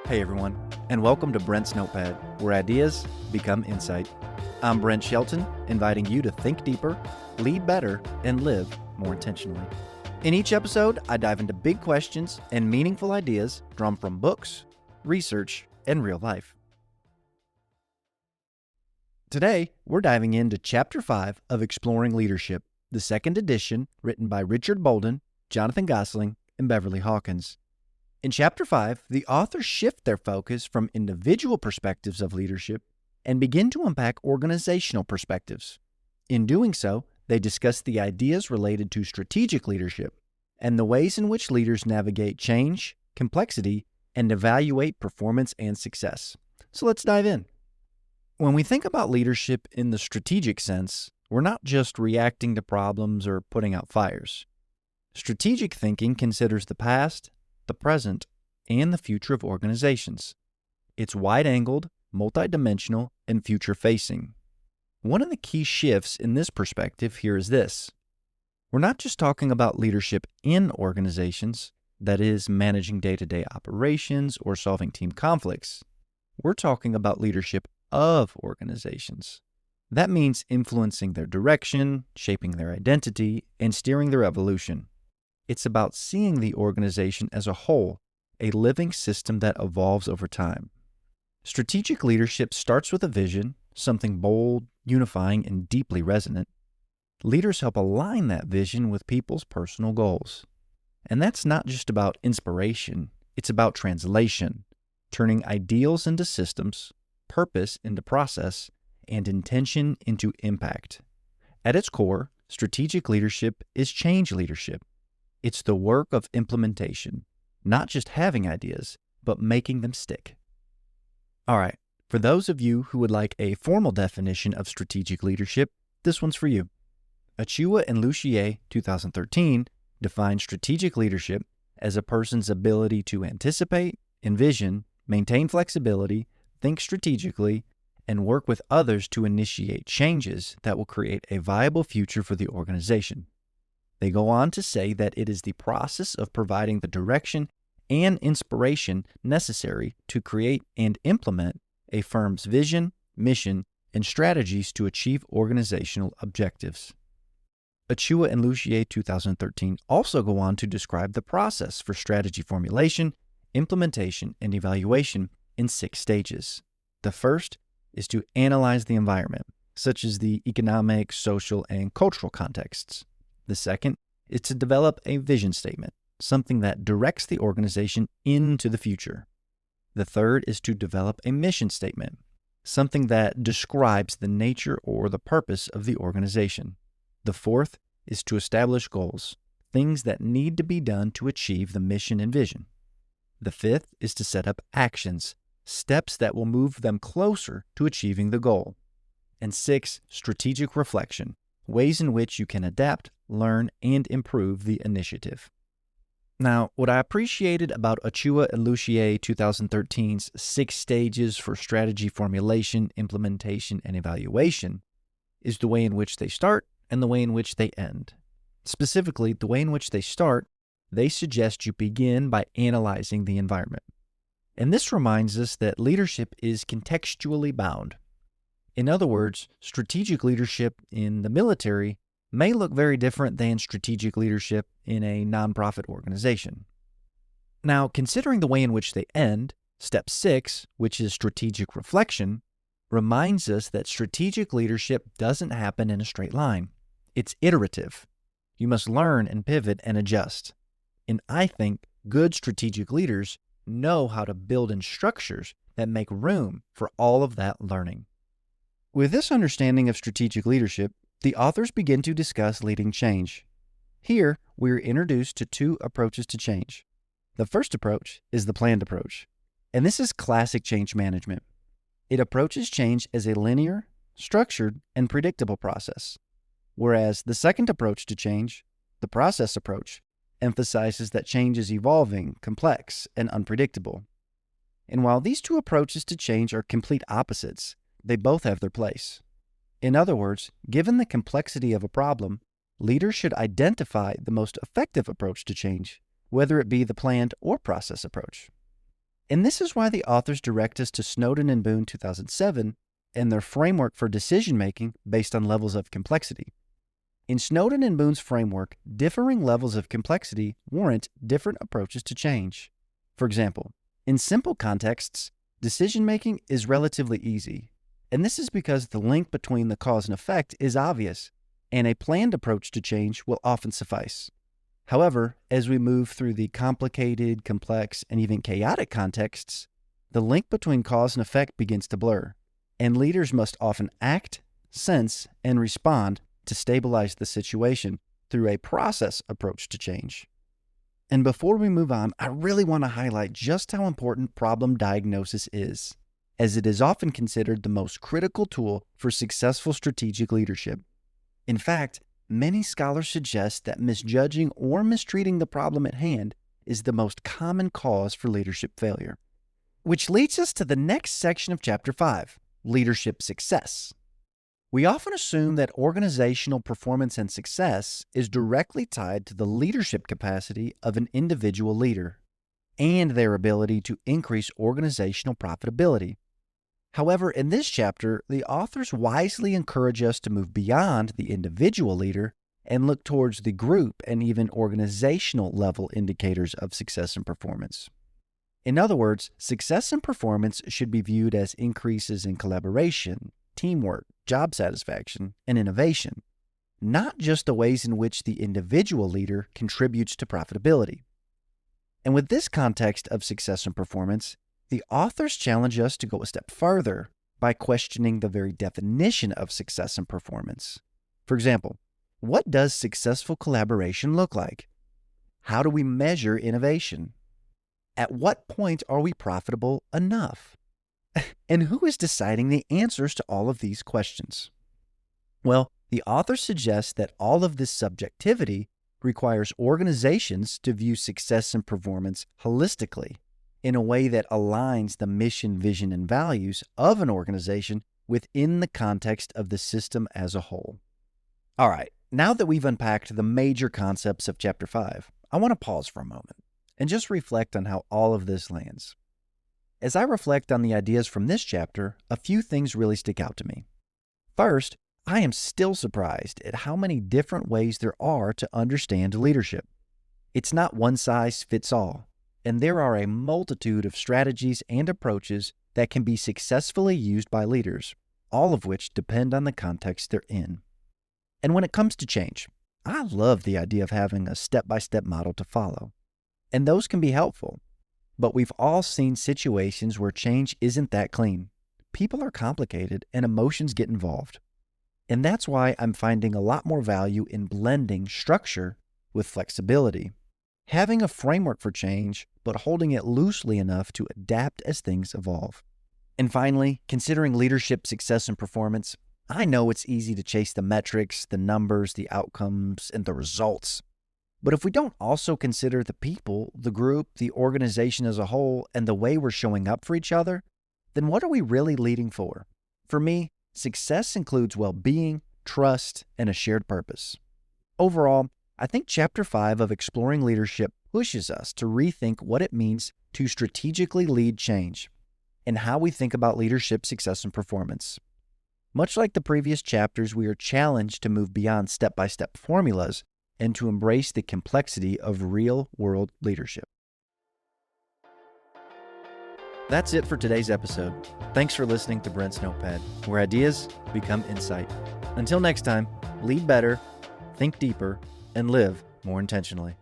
Hey everyone, and welcome to Brent's Notepad, where ideas become insight. I'm Brent Shelton, inviting you to think deeper, lead better, and live more intentionally. In each episode, I dive into big questions and meaningful ideas drawn from books, research, and real life. Today, we're diving into Chapter 5 of Exploring Leadership, the second edition, written by Richard Bolden, Jonathan Gosling, and Beverley Hawkins. In Chapter 5, the authors shift their focus from individual perspectives of leadership and begin to unpack organizational perspectives. In doing so, they discuss the ideas related to strategic leadership and the ways in which leaders navigate change, complexity, and evaluate performance and success. So let's dive in. When we think about leadership in the strategic sense, we're not just reacting to problems or putting out fires. Strategic thinking considers the past, the present, and the future of organizations. It's wide-angled, multidimensional, and future-facing. One of the key shifts in this perspective here is this. We're not just talking about leadership in organizations, that is, managing day-to-day operations or solving team conflicts. We're talking about leadership of organizations. That means influencing their direction, shaping their identity, and steering their evolution. It's about seeing the organization as a whole, a living system that evolves over time. Strategic leadership starts with a vision, something bold, unifying, and deeply resonant. Leaders help align that vision with people's personal goals. And that's not just about inspiration, it's about translation, turning ideals into systems, purpose into process, and intention into impact. At its core, strategic leadership is change leadership. It's the work of implementation, not just having ideas, but making them stick. All right, for those of you who would like a formal definition of strategic leadership, this one's for you. Achua and Lucier, 2013, define strategic leadership as a person's ability to anticipate, envision, maintain flexibility, think strategically, and work with others to initiate changes that will create a viable future for the organization. They go on to say that it is the process of providing the direction and inspiration necessary to create and implement a firm's vision, mission, and strategies to achieve organizational objectives. Achua and Lucier 2013 also go on to describe the process for strategy formulation, implementation, and evaluation in 6 stages. The first is to analyze the environment, such as the economic, social, and cultural contexts. The second is to develop a vision statement, something that directs the organization into the future. The third is to develop a mission statement, something that describes the nature or the purpose of the organization. The fourth is to establish goals, things that need to be done to achieve the mission and vision. The fifth is to set up actions, steps that will move them closer to achieving the goal. And 6, strategic reflection, ways in which you can adapt, learn, and improve the initiative. Now, what I appreciated about Achua and Lucier 2013's 6 stages for strategy formulation, implementation, and evaluation is the way in which they start and the way in which they end. Specifically, the way in which they start, they suggest you begin by analyzing the environment. And this reminds us that leadership is contextually bound. In other words, strategic leadership in the military may look very different than strategic leadership in a nonprofit organization. Now, considering the way in which they end, step 6, which is strategic reflection, reminds us that strategic leadership doesn't happen in a straight line. It's iterative. You must learn and pivot and adjust. And I think good strategic leaders know how to build in structures that make room for all of that learning. With this understanding of strategic leadership, the authors begin to discuss leading change. Here, we are introduced to 2 approaches to change. The first approach is the planned approach, and this is classic change management. It approaches change as a linear, structured, and predictable process, whereas the second approach to change, the process approach, emphasizes that change is evolving, complex, and unpredictable. And while these 2 approaches to change are complete opposites, they both have their place. In other words, given the complexity of a problem, leaders should identify the most effective approach to change, whether it be the planned or process approach. And this is why the authors direct us to Snowden and Boone 2007 and their framework for decision-making based on levels of complexity. In Snowden and Boone's framework, differing levels of complexity warrant different approaches to change. For example, in simple contexts, decision-making is relatively easy, and this is because the link between the cause and effect is obvious, and a planned approach to change will often suffice. However, as we move through the complicated, complex, and even chaotic contexts, the link between cause and effect begins to blur, and leaders must often act, sense, and respond to stabilize the situation through a process approach to change. And before we move on, I really want to highlight just how important problem diagnosis is, as it is often considered the most critical tool for successful strategic leadership. In fact, many scholars suggest that misjudging or mistreating the problem at hand is the most common cause for leadership failure. Which leads us to the next section of Chapter 5, Leadership Success. We often assume that organizational performance and success is directly tied to the leadership capacity of an individual leader and their ability to increase organizational profitability. However, in this chapter, the authors wisely encourage us to move beyond the individual leader and look towards the group and even organizational level indicators of success and performance. In other words, success and performance should be viewed as increases in collaboration, teamwork, job satisfaction, and innovation, not just the ways in which the individual leader contributes to profitability. And with this context of success and performance, the authors challenge us to go a step further by questioning the very definition of success and performance. For example, what does successful collaboration look like? How do we measure innovation? At what point are we profitable enough? And who is deciding the answers to all of these questions? Well, the authors suggest that all of this subjectivity requires organizations to view success and performance holistically in a way that aligns the mission, vision, and values of an organization within the context of the system as a whole. All right, now that we've unpacked the major concepts of Chapter 5, I want to pause for a moment and just reflect on how all of this lands. As I reflect on the ideas from this chapter, a few things really stick out to me. First, I am still surprised at how many different ways there are to understand leadership. It's not one size fits all, and there are a multitude of strategies and approaches that can be successfully used by leaders, all of which depend on the context they're in. And when it comes to change, I love the idea of having a step-by-step model to follow, and those can be helpful. But we've all seen situations where change isn't that clean. People are complicated and emotions get involved. And that's why I'm finding a lot more value in blending structure with flexibility. Having a framework for change, but holding it loosely enough to adapt as things evolve. And finally, considering leadership success and performance, I know it's easy to chase the metrics, the numbers, the outcomes, and the results. But if we don't also consider the people, the group, the organization as a whole, and the way we're showing up for each other, then what are we really leading for? For me, success includes well-being, trust, and a shared purpose. Overall, I think Chapter 5 of Exploring Leadership pushes us to rethink what it means to strategically lead change and how we think about leadership success and performance. Much like the previous chapters, we are challenged to move beyond step-by-step formulas and to embrace the complexity of real-world leadership. That's it for today's episode. Thanks for listening to Brent's Notepad, where ideas become insight. Until next time, lead better, think deeper, and live more intentionally.